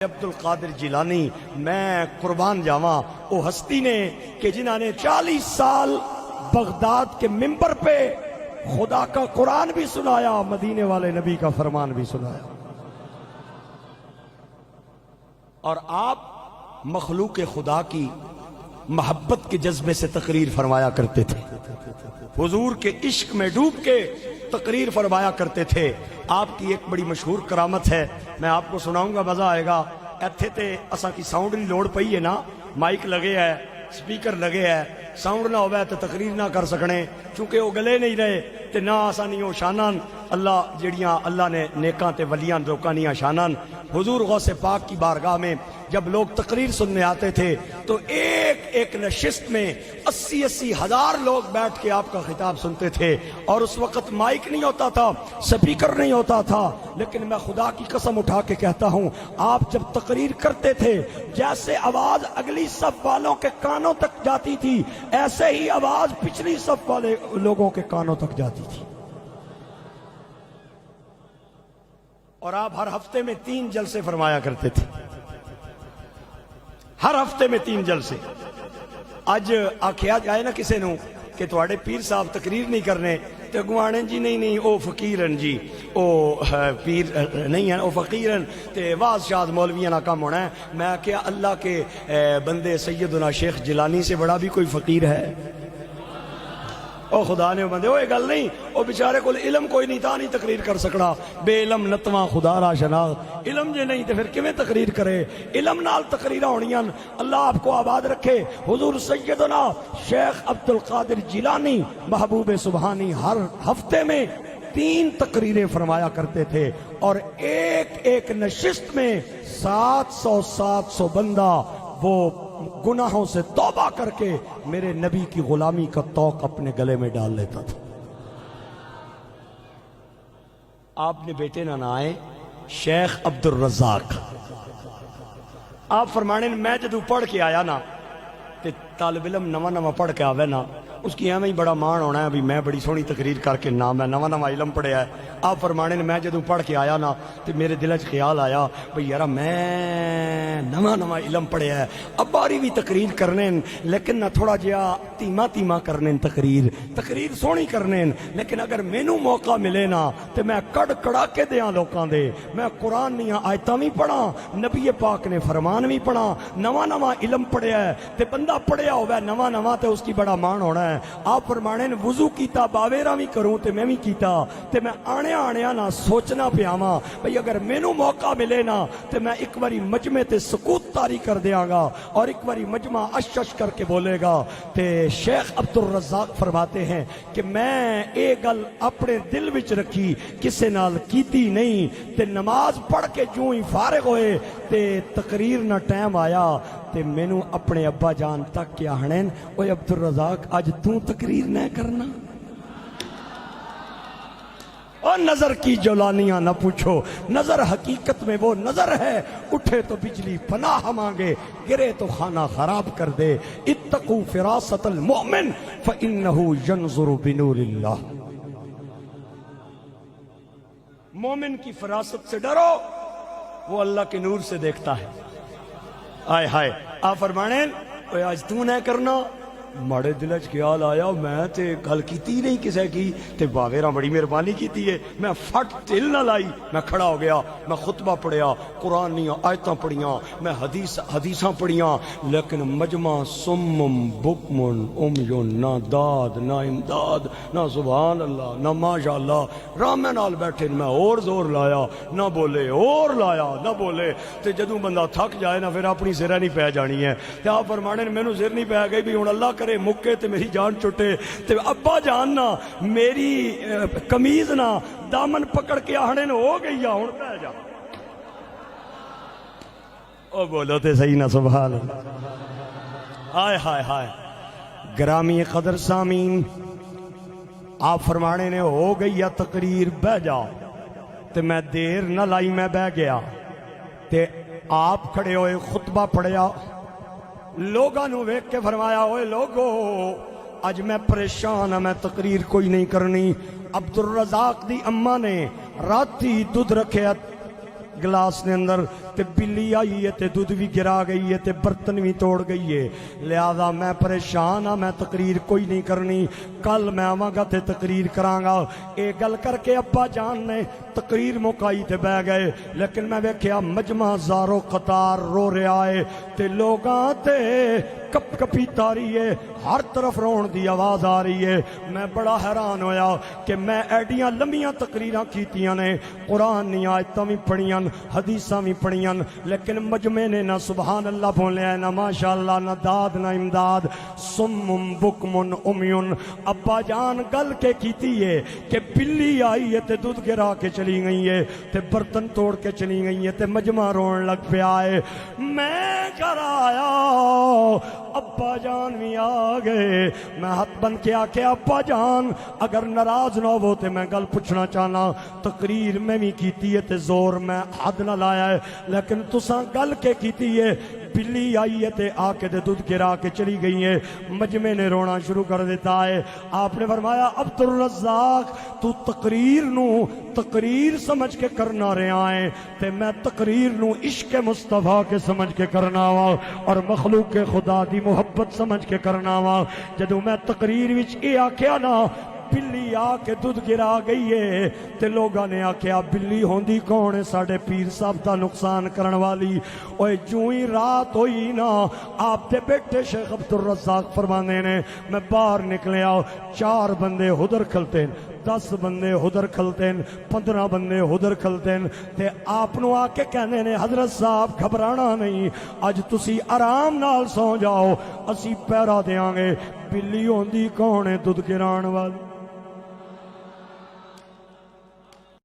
عبد القادر جیلانی میں قربان جاواں وہ ہستی نے کہ جنہوں نے 40 سال بغداد کے ممبر پہ خدا کا قرآن بھی سنایا، مدینے والے نبی کا فرمان بھی سنایا، اور آپ مخلوق خدا کی محبت کے جذبے سے تقریر فرمایا کرتے تھے، حضور کے عشق میں ڈوب کے تقریر فرمایا کرتے تھے۔ آپ کی ایک بڑی مشہور کرامت ہے، میں آپ کو سناؤں گا، مزہ آئے گا۔ ایتھے تے اساں کی ساؤنڈ نہیں لوڑ پئی ہے نا، مائک لگے ہے، سپیکر لگے ہے، ساؤنڈ نہ ہوئے تو تقریر نہ کر سکنے، چونکہ وہ گلے نہیں رہے تے نہ آسانی ہو شانان اللہ جڑیاں اللہ نے نیکاں تے ولیاں لوکانیاں شانان۔ حضور غوث پاک کی بارگاہ میں جب لوگ تقریر سننے آتے تھے تو ایک ایک نشست میں 80 ہزار لوگ بیٹھ کے آپ کا خطاب سنتے تھے، اور اس وقت مائک نہیں ہوتا تھا، سپیکر نہیں ہوتا تھا، لیکن میں خدا کی قسم اٹھا کے کہتا ہوں آپ جب تقریر کرتے تھے جیسے آواز اگلی صف والوں کے کانوں تک جاتی تھی، ایسے ہی آواز پچھلی صف والے لوگوں کے کانوں تک جاتی تھی۔ اور آپ ہر ہفتے میں 3 جلسے فرمایا کرتے تھے، ہر ہفتے میں 3 جلسے۔ اج آکھیا جائے نا کسے نو کہ تواڈے پیر صاحب تقریر نہیں کرنے تے گوانے جی نہیں او فقیرن جی، او پیر نہیں ہیں، او فقیرن تے واز شاد مولویاں نہ کام ہونا ہے۔ میں کیا اللہ کے بندے سیدنا شیخ جیلانی سے بڑا بھی کوئی فقیر ہے؟ او خدا نے بندے، او یہ گل نہیں، او بیچارے کو علم کوئی نہیں تھا، نہیں تقریر کر سکڑا، بے علم نتواں خدا را شناخت، علم جے نہیں تے پھر کیویں تقریر کرے؟ علم نال تقریراں ہونیاں۔ اللہ آپ کو آباد رکھے۔ حضور سیدنا شیخ عبد القادر جیلانی محبوب سبحانی ہر ہفتے میں 3 تقریریں فرمایا کرتے تھے، اور ایک ایک نشست میں 700 بندہ وہ گناہوں سے توبہ کر کے میرے نبی کی غلامی کا طوق اپنے گلے میں ڈال لیتا تھا۔ آپ نے بیٹے نہ آئے شیخ عبد الرزاق، آپ فرمانے میں جدو پڑھ کے آیا نا تے طالب علم نواں پڑھ کے آوے نا، اس کی ایویں ہی بڑا مان ہونا ہے بھی میں بڑی سونی تقریر کر کے نہ میں نواں علم پڑھیا ہے۔ آپ فرمانے میں جدو پڑھ کے آیا نا تے میرے دل وچ خیال آیا بھئی یارا میں نواں علم پڑھیا ہے، اب باری بھی تقریر کرنے لیکن نہ تھوڑا جہا تیما کرنے تقریر سونی کرنے، لیکن اگر مینوں موقع ملے نا تے میں کڑا کے دیاں لوکاں دے، میں قرآن دیاں آیتاں بھی پڑھاں، نبی پاک نے فرمان بھی پڑھاں، نواں علم پڑھیا ہے تے بندہ پڑھیا ہوئے نواں تے اس کی بڑا مان ہونا ہے۔ آپ فرمانے نے وضو کیتا باویرا بھی کروں تے میں بھی کیتا تے میں آنیا نہ سوچنا پیاواں بھئی اگر مینوں موقع ملے نا تے میں ایک باری مجمع تے سکوت طاری کر دیاں گا، اور ایک باری مجمع اشش کر کے بولے گا۔ تے شیخ عبد الرزاق فرماتے ہیں کہ میں اے گل اپنے دل وچ رکھی، کسے نال کیتی نہیں، تے نماز پڑھ کے جوں ہی فارغ ہوئے تے تقریر نہ ٹائم آیا تے مینوں اپنے ابا جان تک کیا ہنین، اوے عبد الرزاق اج تو تقریر نہ کرنا؟ اور نظر کی جولانیاں نہ پوچھو، نظر حقیقت میں وہ نظر ہے، اٹھے تو بجلی پناہ مانگے، گرے تو خانہ خراب کر دے۔ اتقوا فراست المؤمن فإنه ينظر بنور اللہ۔ مومن کی فراست سے ڈرو، وہ اللہ کے نور سے دیکھتا ہے۔ آئے ہائے، آپ فرمانے اوے آج تو نہ کرنا؟ ماڑے دل وچ خیال آیا میں تے گل کیتی نہیں کسے کی تے باویراں بڑی مہربانی کیتی ہے، میں فٹ دل نہ لائی، میں کھڑا ہو گیا، میں خطبہ پڑھیا، قرآن نیاں آیتاں پڑھیاں، میں حدیثاں پڑھیاں، لیکن مجمع سمم بکمن امیون، نہ داد نہ امداد، نہ سبحان اللہ نہ ماشاء اللہ، رامے نال بیٹھے میں اور زور لایا، نہ بولے اور لایا نہ بولے، تے جدوں بندہ تھک جائے نا پھر اپنی سرہ نہیں پہ جانی ہے۔ تے آپ فرمانے مینوں سر نہیں پہ گئی بھی ہن اللہ کرے مکے تے میری جان چھٹے، تے ابا جان نہ میری کمیز نہ دامن پکڑ کے آہنے ہو گئی ہن پہ جا۔ او بولو تے صحیح نہ سبحان اللہ۔ ہائے ہائے ہائے، گرامی قدر سامین، آپ فرمانے نے ہو گئی یا تقریر بہ جا، تے میں دیر نہ لائی، میں بہ گیا تے آپ کھڑے ہوئے خطبہ پڑھیا، لوگاں نو ویکھ کے فرمایا ہوئے لوگو اج میں پریشان ہاں، میں تقریر کوئی نہیں کرنی۔ عبد الرزاق دی اماں نے راتی دودھ رکھے گلاس نے اندر تے بلی آئی ہے تے دودھ بھی گرا گئی ہے تے برتن بھی توڑ گئی ہے، لہذا میں پریشان ہاں، میں تقریر کوئی نہیں کرنی، کل میں آواں گا تے تقریر کراں گا۔ اے گل کر کے ابا جان نے تقریر مکائی تے بہ گئے، لیکن میں ویکھیا مجمع زارو قطار رو رہا ہے تے لوگاں تے کپ کپی تاری ہے، ہر طرف رون دی آواز آ رہی ہے۔ میں بڑا حیران ہویا کہ میں ایڈیاں لمبیاں تقریراں کیتیاں نے، قرآن نہیں آیتاں بھی پڑھیاں، حدیثاں بھی پڑھیاں، لیکن مجمع نے نہ سبحان اللہ بولیا، نہ ماشاءاللہ، نہ داد نہ امداد، سم بکم امیون۔ ابا جان گل کے کیتی ہے کہ بلی آئی ہے تے دودھ گرا کے چلی گئی ہے تے برتن توڑ کے چلی گئی ہے تے مجمع رون لگ پیا ہے۔ میں گھر آیا، ابا جان بھی آ گئے، میں ہاتھ بن کے آکے ابا جان اگر ناراض نہ ہو تو میں گل پوچھنا چاہنا، تقریر میں بھی کیتی ہے تے زور میں حد نہ لایا ہے، لیکن تساں گل کے کیتی ہے بلی آئی ہے تے آ کے دودھ گرا کے چلی گئی ہے۔ مجمع نے رونا شروع کر دیتا ہے۔ آپ نے فرمایا عبد الرزاق تو تقریر نو تقریر سمجھ کے کرنا رہا ہے تے میں تقریر نو عشق مصطفیٰ کے سمجھ کے کرنا وا اور مخلوق کے خدا دی محبت سمجھ کے کرنا وا۔ جدوں میں تقریر وچ اے آکھیا نا بلی آ کے دودھ گرا گئی ہے تے لوگاں نے آکھیا بلی ہوندی کون ہے ساڈے پیر صاحب دا نقصان کرن والی۔ اوے جوں ہی رات ہوئی نا، آپ دے بیٹے شیخ عبد الرزاق فرماندے نے میں باہر نکلیا، 4 بندے ادھر کھلتے ہیں، 10 بندے ادھر کھلتے ہیں، 15 بندے ادھر کھلتے ہیں تے آپ نو آ کے کہنے نے حضرت صاحب گھبرانا نہیں، اج تسی آرام نال سو جاؤ، اسی پہرا دیاں گے۔ بلی ہوندی کون ہے دودھ گران والی؟